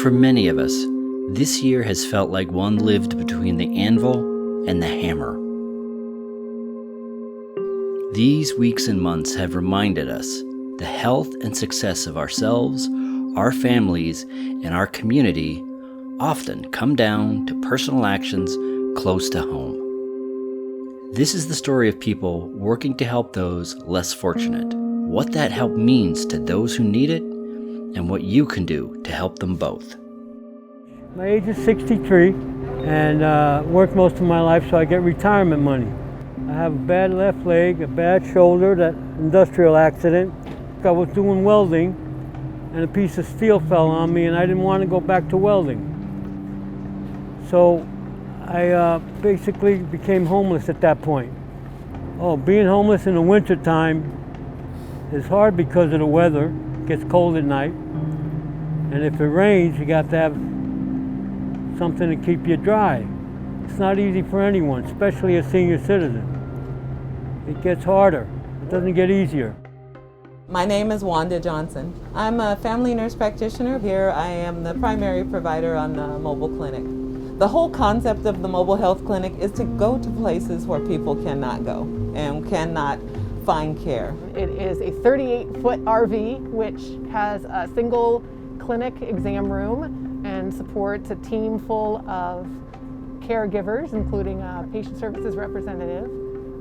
For many of us, this year has felt like one lived between the anvil and the hammer. These weeks and months have reminded us the health and success of ourselves, our families, and our community often come down to personal actions close to home. This is the story of people working to help those less fortunate, what that help means to those who need it, and what you can do to help them both. My age is 63 and worked most of my life, so I get retirement money. I have a bad left leg, a bad shoulder, that industrial accident. I was doing welding and a piece of steel fell on me and I didn't want to go back to welding. So I basically became homeless at that point. Being homeless in the wintertime is hard because of the weather. It gets cold at night. And if it rains, you got to have something to keep you dry. It's not easy for anyone, especially a senior citizen. It gets harder. It doesn't get easier. My name is Wanda Johnson. I'm a family nurse practitioner. Here I am the primary provider on the mobile clinic. The whole concept of the mobile health clinic is to go to places where people cannot go and cannot find care. It is a 38-foot RV which has a single clinic exam room and supports a team full of caregivers, including a patient services representative,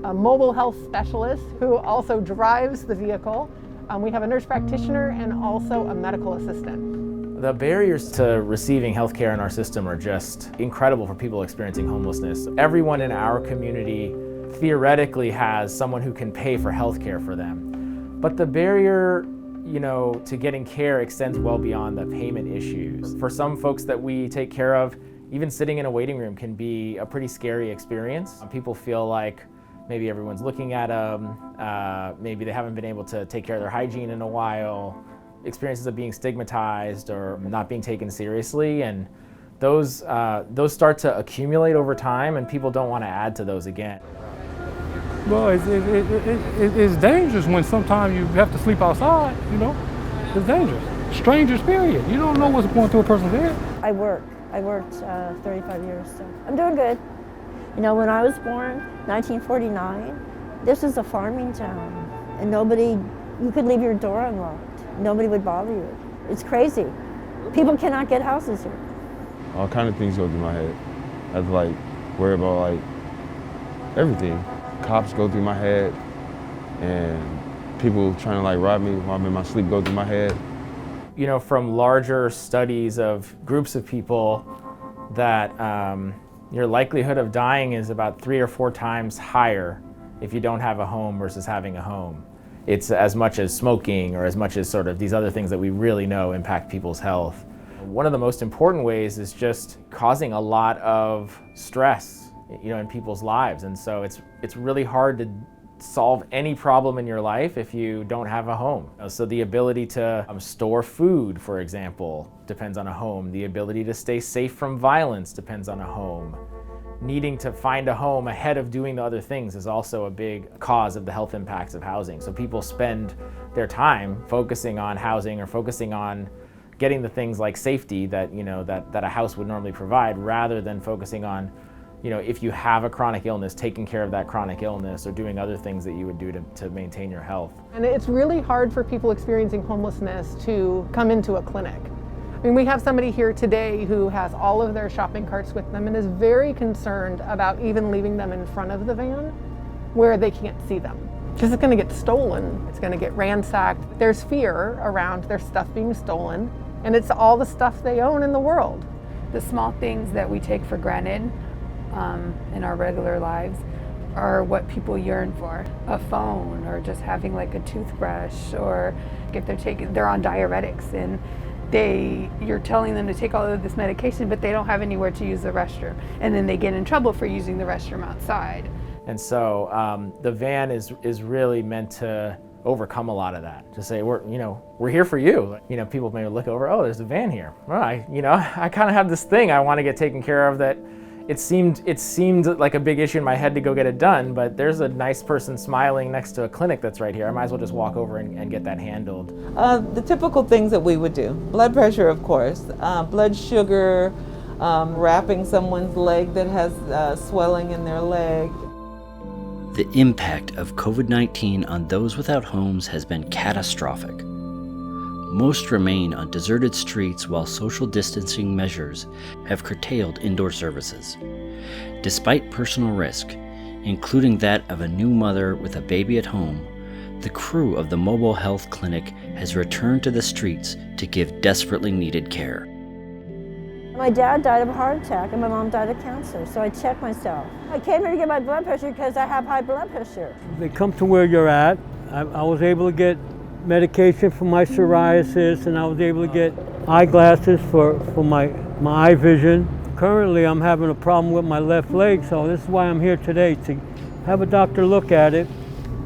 a mobile health specialist who also drives the vehicle. We have a nurse practitioner and also a medical assistant. The barriers to receiving health care in our system are just incredible for people experiencing homelessness. Everyone in our community theoretically has someone who can pay for health care for them. But the barrier, to getting care extends well beyond the payment issues. For some folks that we take care of, even sitting in a waiting room can be a pretty scary experience. People feel like maybe everyone's looking at them, maybe they haven't been able to take care of their hygiene in a while, experiences of being stigmatized or not being taken seriously, and those start to accumulate over time, and people don't want to add to those again. Well, it's dangerous when sometimes you have to sleep outside, It's dangerous. Strangers, period. You don't know what's going through a person's head. I worked 35 years, so I'm doing good. When I was born, 1949, this is a farming town, and you could leave your door unlocked. Nobody would bother you. It's crazy. People cannot get houses here. All kind of things go through my head. I have to worry about everything. Cops go through my head, and people trying to rob me while I'm in my sleep go through my head. From larger studies of groups of people that your likelihood of dying is about 3 or 4 times higher if you don't have a home versus having a home. It's as much as smoking or as much as sort of these other things that we really know impact people's health. One of the most important ways is just causing a lot of stress, in people's lives. And so it's really hard to solve any problem in your life if you don't have a home. So the ability to store food, for example, depends on a home. The ability to stay safe from violence depends on a home. Needing to find a home ahead of doing the other things is also a big cause of the health impacts of housing. So people spend their time focusing on housing or focusing on getting the things like safety that a house would normally provide, rather than focusing on if you have a chronic illness, taking care of that chronic illness or doing other things that you would do to maintain your health. And it's really hard for people experiencing homelessness to come into a clinic. We have somebody here today who has all of their shopping carts with them and is very concerned about even leaving them in front of the van where they can't see them. Because it's going to get stolen, it's going to get ransacked. There's fear around their stuff being stolen, and it's all the stuff they own in the world. The small things that we take for granted in our regular lives are what people yearn for. A phone, or just having a toothbrush, or if they're on diuretics and you're telling them to take all of this medication, but they don't have anywhere to use the restroom, and then they get in trouble for using the restroom outside. And so the van is really meant to overcome a lot of that. To say we're here for you. People may look over, oh, there's a van here. Well, I kind of have this thing I want to get taken care of that it seemed like a big issue in my head to go get it done, but there's a nice person smiling next to a clinic that's right here. I might as well just walk over and get that handled. The typical things that we would do: blood pressure, of course, blood sugar, wrapping someone's leg that has swelling in their leg. The impact of COVID-19 on those without homes has been catastrophic. Most remain on deserted streets while social distancing measures have curtailed indoor services. Despite personal risk, including that of a new mother with a baby at home, the crew of the mobile health clinic has returned to the streets to give desperately needed care. My dad died of a heart attack and my mom died of cancer, so I checked myself. I came here to get my blood pressure because I have high blood pressure. They come to where you're at. I was able to get medication for my psoriasis, and I was able to get eyeglasses for my eye vision. Currently, I'm having a problem with my left leg, so this is why I'm here today, to have a doctor look at it.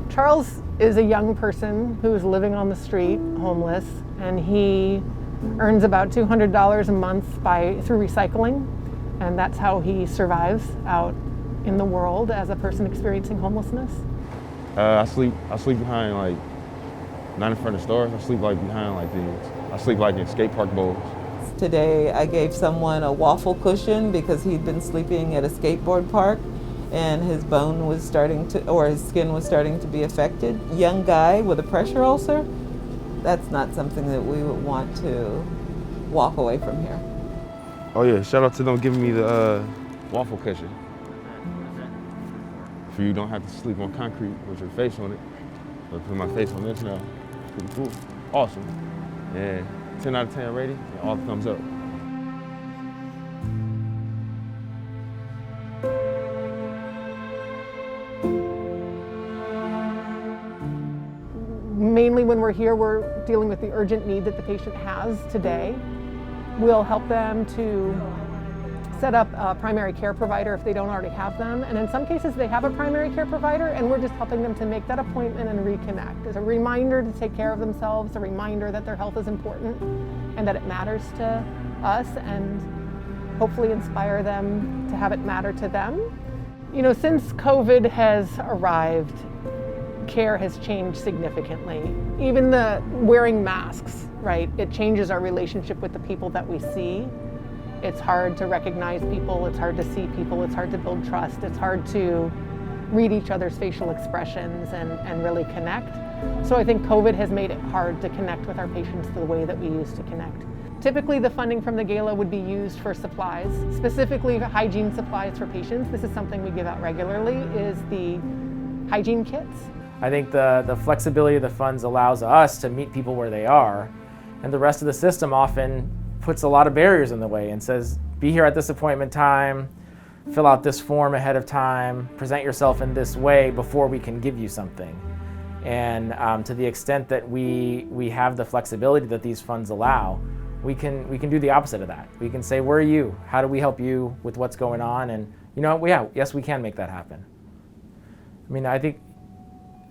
Charles is a young person who's living on the street, homeless, and he earns about $200 a month through recycling, and that's how he survives out in the world as a person experiencing homelessness. I sleep behind, like, not in front of stores. I sleep like behind like things. I sleep like in skate park bowls. Today I gave someone a waffle cushion because he'd been sleeping at a skateboard park and his bone was starting to, or his skin was starting to be affected. Young guy with a pressure ulcer, that's not something that we would want to walk away from here. Oh yeah, shout out to them giving me the waffle cushion. For you don't have to sleep on concrete with your face on it. I put my face on this now. Pretty cool. Awesome. And 10 out of 10 rating, and all thumbs up. Mainly when we're here, we're dealing with the urgent need that the patient has today. We'll help them to set up a primary care provider if they don't already have them. And in some cases, they have a primary care provider, and we're just helping them to make that appointment and reconnect. As a reminder to take care of themselves, a reminder that their health is important and that it matters to us, and hopefully inspire them to have it matter to them. You know, since COVID has arrived, care has changed significantly. Even the wearing masks, right? It changes our relationship with the people that we see. It's hard to recognize people, it's hard to see people, it's hard to build trust, it's hard to read each other's facial expressions and really connect. So I think COVID has made it hard to connect with our patients the way that we used to connect. Typically the funding from the Gala would be used for supplies, specifically hygiene supplies for patients. This is something we give out regularly, is the hygiene kits. I think the flexibility of the funds allows us to meet people where they are, and the rest of the system often puts a lot of barriers in the way and says, be here at this appointment time, fill out this form ahead of time, present yourself in this way before we can give you something. And to the extent that we have the flexibility that these funds allow, we can do the opposite of that. We can say, where are you? How do we help you with what's going on? And you know, yeah, yes, we can make that happen. I mean, I think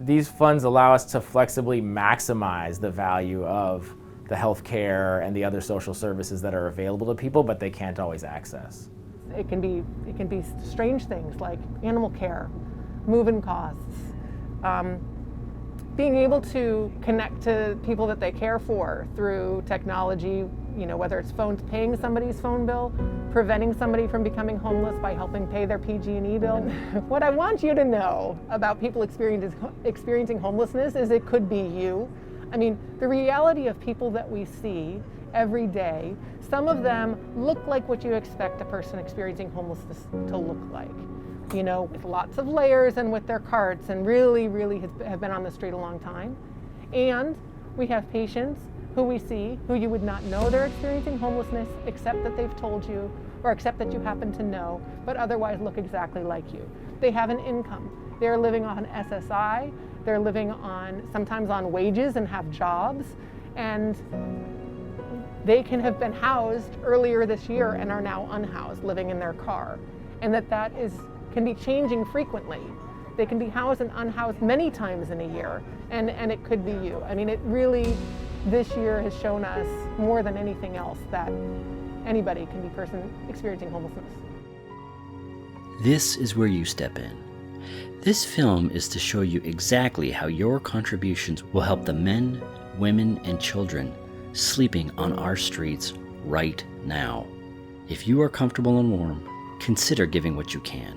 these funds allow us to flexibly maximize the value of the health care and the other social services that are available to people, but they can't always access. It can be strange things like animal care, move-in costs, being able to connect to people that they care for through technology, you know, whether it's paying somebody's phone bill, preventing somebody from becoming homeless by helping pay their PG&E bill. What I want you to know about people experiencing homelessness is it could be you. I mean, the reality of people that we see every day, some of them look like what you expect a person experiencing homelessness to look like. You know, with lots of layers and with their carts, and really have been on the street a long time. And we have patients who we see who you would not know they're experiencing homelessness except that they've told you, or except that you happen to know, but otherwise look exactly like you. They have an income. They're living on SSI. They're living sometimes on wages and have jobs, and they can have been housed earlier this year and are now unhoused, living in their car. And that can be changing frequently. They can be housed and unhoused many times in a year, and it could be you. I mean, it really, this year has shown us more than anything else that anybody can be a person experiencing homelessness. This is where you step in. This film is to show you exactly how your contributions will help the men, women, and children sleeping on our streets right now. If you are comfortable and warm, consider giving what you can.